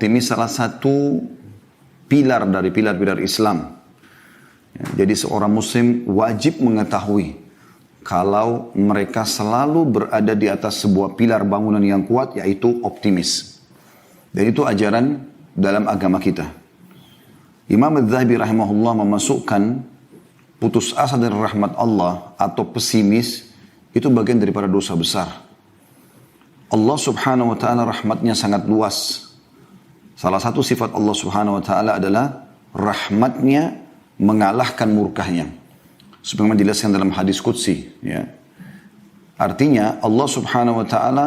optimis salah satu pilar dari pilar-pilar Islam. Ya, jadi seorang muslim wajib mengetahui kalau mereka selalu berada di atas sebuah pilar bangunan yang kuat, yaitu optimis. Dan itu ajaran dalam agama kita. Imam Adz-Dzahabi rahimahullah memasukkan putus asa dari rahmat Allah atau pesimis itu bagian daripada dosa besar. Allah subhanahu wa ta'ala rahmatnya sangat luas. Salah satu sifat Allah subhanahu wa ta'ala adalah rahmatnya mengalahkan murkahnya. Sebagaimana dijelaskan dalam hadis qudsi. Ya. Artinya Allah subhanahu wa ta'ala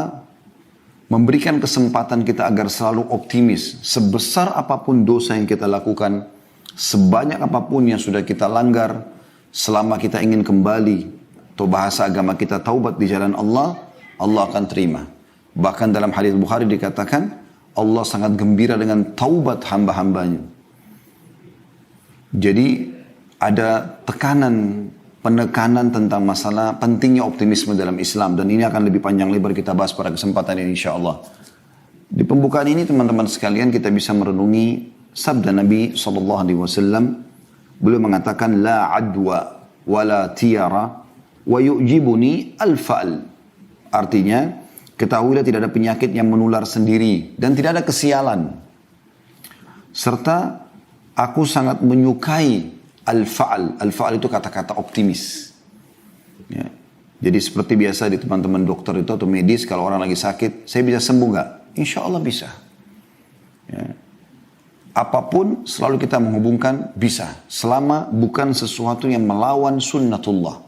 memberikan kesempatan kita agar selalu optimis. Sebesar apapun dosa yang kita lakukan, sebanyak apapun yang sudah kita langgar, selama kita ingin kembali, atau bahasa agama kita taubat di jalan Allah, Allah akan terima. Bahkan dalam hadis Bukhari dikatakan, Allah sangat gembira dengan taubat hamba-hambanya. Jadi ada penekanan tentang masalah pentingnya optimisme dalam Islam. Dan ini akan lebih panjang lebar kita bahas pada kesempatan ini insyaAllah. Di pembukaan ini teman-teman sekalian kita bisa merenungi sabda Nabi SAW. Beliau mengatakan, La adwa wa la tiyara wa yu'jibuni al-fa'al. Artinya, ketahuilah tidak ada penyakit yang menular sendiri dan tidak ada kesialan. Serta aku sangat menyukai al-fa'al. Al-fa'al itu kata-kata optimis. Ya. Jadi seperti biasa di teman-teman dokter itu atau medis, kalau orang lagi sakit, saya bisa sembuh nggak? Insya Allah bisa. Ya. Apapun selalu kita menghubungkan bisa. Selama bukan sesuatu yang melawan sunnatullah.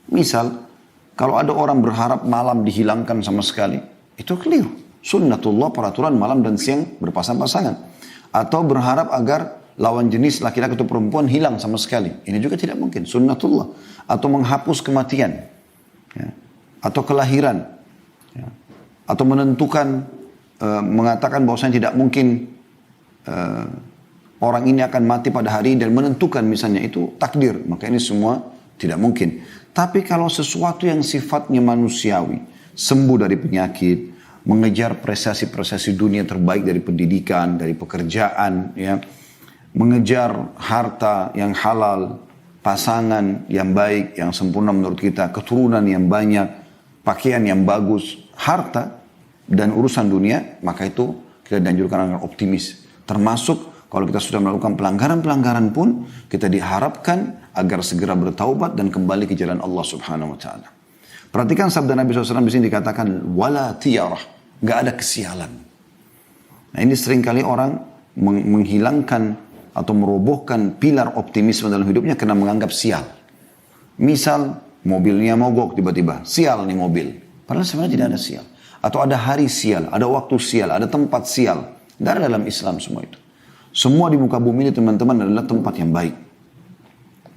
Misal, kalau ada orang berharap malam dihilangkan sama sekali, itu keliru. Sunnatullah peraturan malam dan siang berpasang-pasangan. Atau berharap agar lawan jenis laki-laki atau perempuan hilang sama sekali. Ini juga tidak mungkin. Sunnatullah. Atau menghapus kematian. Ya. Atau kelahiran. Ya. Atau menentukan, mengatakan bahwasanya tidak mungkin orang ini akan mati pada hari dan menentukan misalnya itu takdir. Maka ini semua tidak mungkin. Tapi kalau sesuatu yang sifatnya manusiawi, sembuh dari penyakit, mengejar prestasi-prestasi dunia terbaik dari pendidikan, dari pekerjaan, ya, mengejar harta yang halal, pasangan yang baik, yang sempurna menurut kita, keturunan yang banyak, pakaian yang bagus, harta dan urusan dunia, maka itu kita dianjurkan agar optimis. Termasuk kalau kita sudah melakukan pelanggaran-pelanggaran pun, kita diharapkan agar segera bertaubat dan kembali ke jalan Allah subhanahu wa ta'ala. Perhatikan sabda Nabi SAW di sini dikatakan, wala tiyarah, gak ada kesialan. Nah ini seringkali orang menghilangkan atau merobohkan pilar optimisme dalam hidupnya karena menganggap sial. Misal, mobilnya mogok tiba-tiba, sial nih mobil. Padahal sebenarnya tidak ada sial. Atau ada hari sial, ada waktu sial, ada tempat sial. Tidak ada dalam Islam semua itu. Semua di muka bumi ini teman-teman adalah tempat yang baik.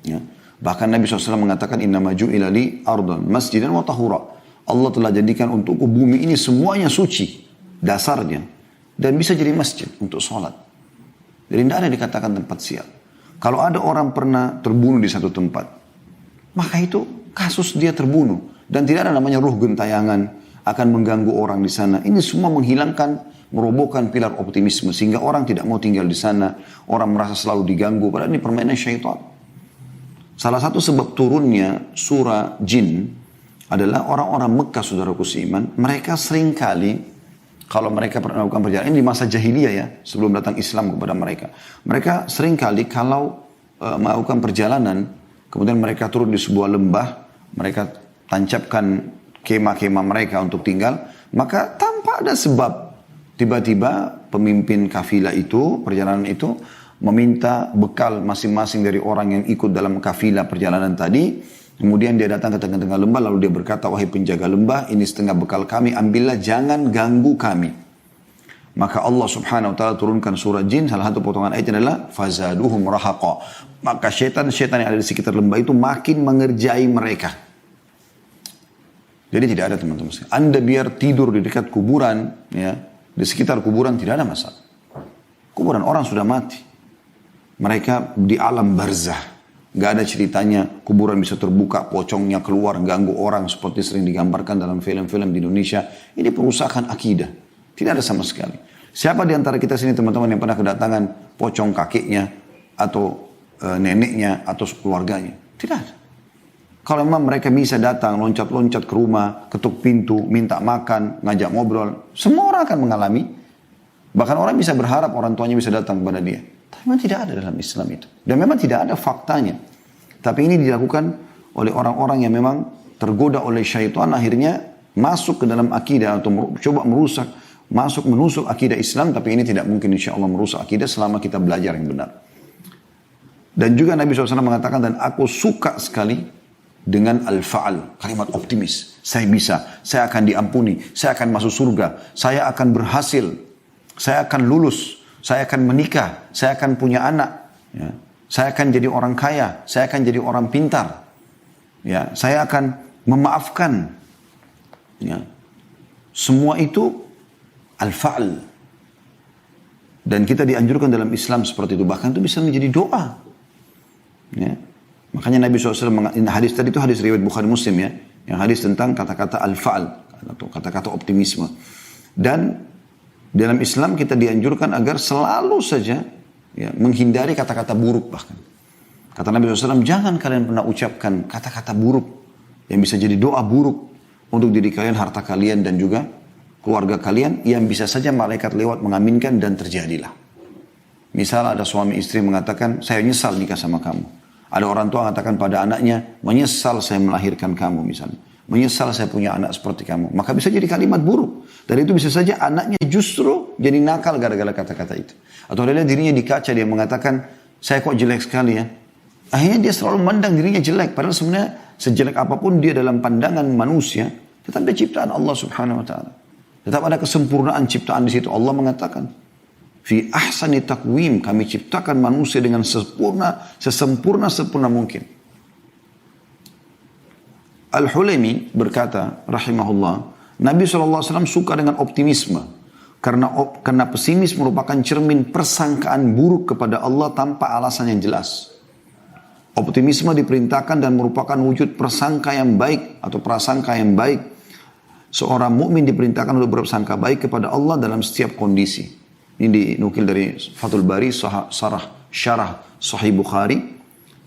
Ya. Bahkan Nabi SAW mengatakan, Inna maju ilali ardan masjidan wa tahura. Allah telah jadikan untukku bumi ini semuanya suci. Dasarnya. Dan bisa jadi masjid untuk sholat. Jadi tidak ada dikatakan tempat sial. Kalau ada orang pernah terbunuh di satu tempat, maka itu kasus dia terbunuh. Dan tidak ada namanya ruh gentayangan akan mengganggu orang di sana. Ini semua menghilangkan, merobohkan pilar optimisme sehingga orang tidak mau tinggal di sana, orang merasa selalu diganggu, padahal ini permainan syaitan. Salah satu sebab turunnya surah Jin adalah orang-orang Mekah, saudaraku seiman, mereka seringkali kalau mereka melakukan perjalanan ini di masa jahiliyah ya, sebelum datang Islam kepada mereka. Mereka seringkali kalau melakukan perjalanan, kemudian mereka turun di sebuah lembah, mereka tancapkan kemah-kemah mereka untuk tinggal, maka tanpa ada sebab tiba-tiba pemimpin kafilah itu, perjalanan itu, meminta bekal masing-masing dari orang yang ikut dalam kafilah perjalanan tadi. Kemudian dia datang ke tengah-tengah lembah, lalu dia berkata, wahai penjaga lembah, ini setengah bekal kami, ambillah, jangan ganggu kami. Maka Allah subhanahu wa ta'ala turunkan surah Jin, salah satu potongan ayatnya adalah, fazaduhum rahaqa. Maka syaitan-syaitan yang ada di sekitar lembah itu makin mengerjai mereka. Jadi tidak ada teman-teman. Anda biar tidur di dekat kuburan, ya, di sekitar kuburan tidak ada masalah. Kuburan orang sudah mati. Mereka di alam barzah. Gak ada ceritanya kuburan bisa terbuka, pocongnya keluar, ganggu orang seperti sering digambarkan dalam film-film di Indonesia. Ini perusakan akidah. Tidak ada sama sekali. Siapa di antara kita sini teman-teman yang pernah kedatangan pocong kakeknya atau neneknya atau keluarganya? Tidak ada. Kalau memang mereka bisa datang, loncat-loncat ke rumah, ketuk pintu, minta makan, ngajak ngobrol, semua orang akan mengalami. Bahkan orang bisa berharap orang tuanya bisa datang kepada dia. Tapi memang tidak ada dalam Islam itu. Dan memang tidak ada faktanya. Tapi ini dilakukan oleh orang-orang yang memang tergoda oleh syaitan, akhirnya masuk ke dalam akidah atau coba merusak, menusuk akidah Islam, tapi ini tidak mungkin insya Allah merusak akidah selama kita belajar yang benar. Dan juga Nabi SAW mengatakan, dan aku suka sekali dengan al-fa'al, kalimat optimis. Saya bisa, saya akan diampuni, saya akan masuk surga, saya akan berhasil, saya akan lulus, saya akan menikah, saya akan punya anak, ya. Saya akan jadi orang kaya, saya akan jadi orang pintar, ya. Saya akan memaafkan, ya. Semua itu al-fa'al. Dan kita dianjurkan dalam Islam seperti itu. Bahkan itu bisa menjadi doa. Ya. Makanya Nabi SAW, hadis tadi itu hadis riwayat Bukhari Muslim ya. Yang hadis tentang kata-kata al-fa'al. Atau kata-kata optimisme. Dan dalam Islam kita dianjurkan agar selalu saja ya, menghindari kata-kata buruk bahkan. Kata Nabi SAW, jangan kalian pernah ucapkan kata-kata buruk. Yang bisa jadi doa buruk untuk diri kalian, harta kalian dan juga keluarga kalian. Yang bisa saja malaikat lewat mengaminkan dan terjadilah. Misal ada suami istri mengatakan, saya nyesal nikah sama kamu. Ada orang tua mengatakan pada anaknya, menyesal saya melahirkan kamu misalnya. Menyesal saya punya anak seperti kamu. Maka bisa jadi kalimat buruk. Dan itu bisa saja anaknya justru jadi nakal gara-gara kata-kata itu. Atau dia lihat dirinya di kaca, dia mengatakan, saya kok jelek sekali ya. Akhirnya dia selalu memandang dirinya jelek. Padahal sebenarnya sejelek apapun dia dalam pandangan manusia, tetap dia ciptaan Allah subhanahu wa ta'ala. Tetap ada kesempurnaan ciptaan di situ. Allah mengatakan, fi ahsani taqwim, kami ciptakan manusia dengan sesempurna mungkin. Al-Hulaimi berkata, rahimahullah, Nabi SAW suka dengan optimisme. Karena pesimis merupakan cermin persangkaan buruk kepada Allah tanpa alasan yang jelas. Optimisme diperintahkan dan merupakan wujud prasangka yang baik atau prasangka yang baik. Seorang mukmin diperintahkan untuk berprasangka baik kepada Allah dalam setiap kondisi. Ini dinukil dari Fathul Bari, syarah Sahih Bukhari,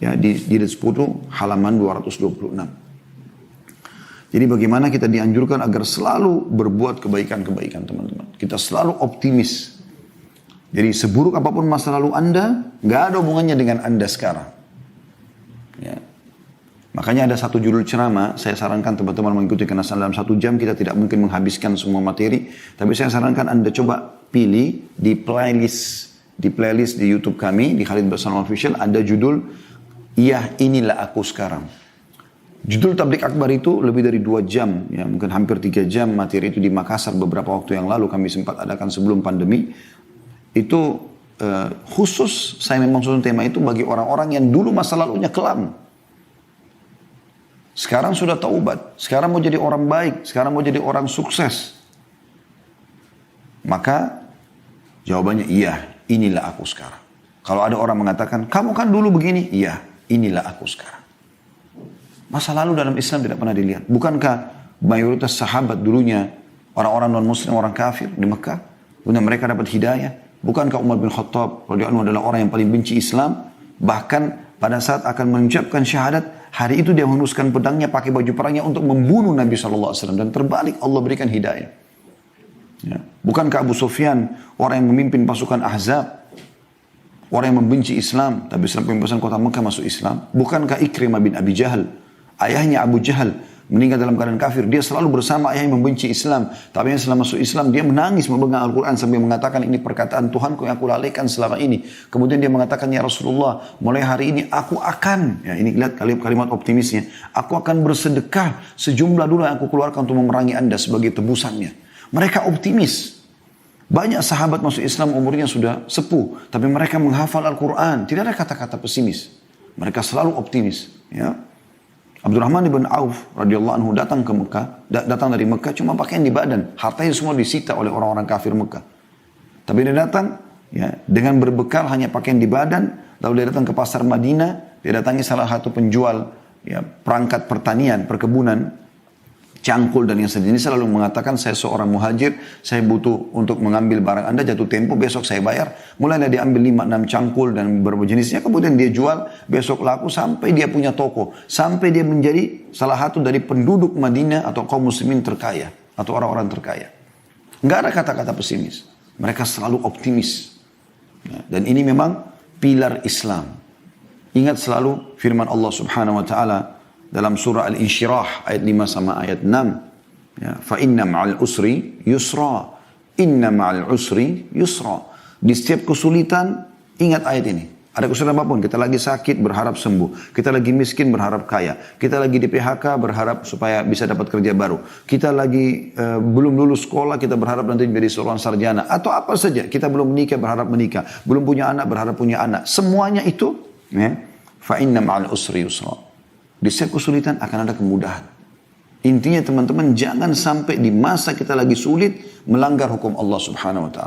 ya, di jilid 10 halaman 226. Jadi bagaimana kita dianjurkan agar selalu berbuat kebaikan-kebaikan teman-teman. Kita selalu optimis. Jadi seburuk apapun masa lalu Anda, nggak ada hubungannya dengan Anda sekarang. Ya. Makanya ada satu judul ceramah, saya sarankan teman-teman mengikuti karena dalam 1 jam kita tidak mungkin menghabiskan semua materi. Tapi saya sarankan Anda coba pilih di playlist di YouTube kami, di Khalid Basalam Official, ada judul, Iya Inilah Aku Sekarang. Judul tablik akbar itu lebih dari 2 jam, ya mungkin hampir 3 jam materi itu di Makassar beberapa waktu yang lalu kami sempat adakan sebelum pandemi. Itu khusus, saya memang susun tema itu bagi orang-orang yang dulu masa lalunya kelam. Sekarang sudah taubat, sekarang mau jadi orang baik, sekarang mau jadi orang sukses. Maka jawabannya iya, inilah aku sekarang. Kalau ada orang mengatakan, kamu kan dulu begini, iya, inilah aku sekarang. Masa lalu dalam Islam tidak pernah dilihat. Bukankah mayoritas sahabat dulunya orang-orang non-muslim, orang kafir di Mekah? Kemudian mereka dapat hidayah. Bukankah Umar bin Khattab radhiyallahu anhu adalah orang yang paling benci Islam? Bahkan pada saat akan mengucapkan syahadat, hari itu dia menghunuskan pedangnya, pakai baju perangnya untuk membunuh Nabi SAW. Dan terbalik Allah berikan hidayah. Ya. Bukankah Abu Sufyan orang yang memimpin pasukan Ahzab? Orang yang membenci Islam, tapi setelah pembebasan kota Mekah masuk Islam. Bukankah Ikrimah bin Abi Jahal, ayahnya Abu Jahal, meninggal dalam keadaan kafir. Dia selalu bersama ayah yang membenci Islam. Tapi setelah masuk Islam, dia menangis memegang Al-Quran sambil mengatakan, ini perkataan Tuhanku yang aku lalaikan selama ini. Kemudian dia mengatakan, ya Rasulullah, mulai hari ini aku akan, ya ini lihat kalimat optimisnya, aku akan bersedekah sejumlah dulu yang aku keluarkan untuk memerangi anda sebagai tebusannya. Mereka optimis. Banyak sahabat masuk Islam umurnya sudah sepuh, tapi mereka menghafal Al-Quran. Tidak ada kata-kata pesimis. Mereka selalu optimis. Ya. Abdurrahman ibn Auf radhiyallahu anhu datang ke Mekah, datang dari Mekah cuma pakaian di badan, hartanya semua disita oleh orang-orang kafir Mekah. Tapi dia datang ya dengan berbekal hanya pakaian di badan, lalu dia datang ke pasar Madinah, dia datangi salah satu penjual ya perangkat pertanian, perkebunan. cangkul dan yang sejenis, selalu mengatakan saya seorang muhajir, saya butuh untuk mengambil barang Anda, jatuh tempo, besok saya bayar. Mulai dia ambil 5-6 cangkul dan berbagai jenisnya, kemudian dia jual, besok laku sampai dia punya toko. Sampai dia menjadi salah satu dari penduduk Madinah atau kaum muslimin terkaya. Atau orang-orang terkaya. Nggak ada kata-kata pesimis. Mereka selalu optimis. Dan ini memang pilar Islam. Ingat selalu firman Allah subhanahu wa ta'ala dalam surah Al-Insyirah ayat 5 sama ayat 6. Ya, fa inna ma'al usri yusra. Inna ma'al usri yusra. Di setiap kesulitan, ingat ayat ini. Ada kesulitan apapun, kita lagi sakit berharap sembuh. Kita lagi miskin berharap kaya. Kita lagi di PHK berharap supaya bisa dapat kerja baru. Kita lagi belum lulus sekolah, kita berharap nanti menjadi seorang sarjana. Atau apa saja, kita belum menikah berharap menikah. Belum punya anak berharap punya anak. Semuanya itu, ya, fa inna ma'al usri yusra. Di setiap kesulitan akan ada kemudahan. Intinya teman-teman, jangan sampai di masa kita lagi sulit melanggar hukum Allah subhanahu wa ta'ala.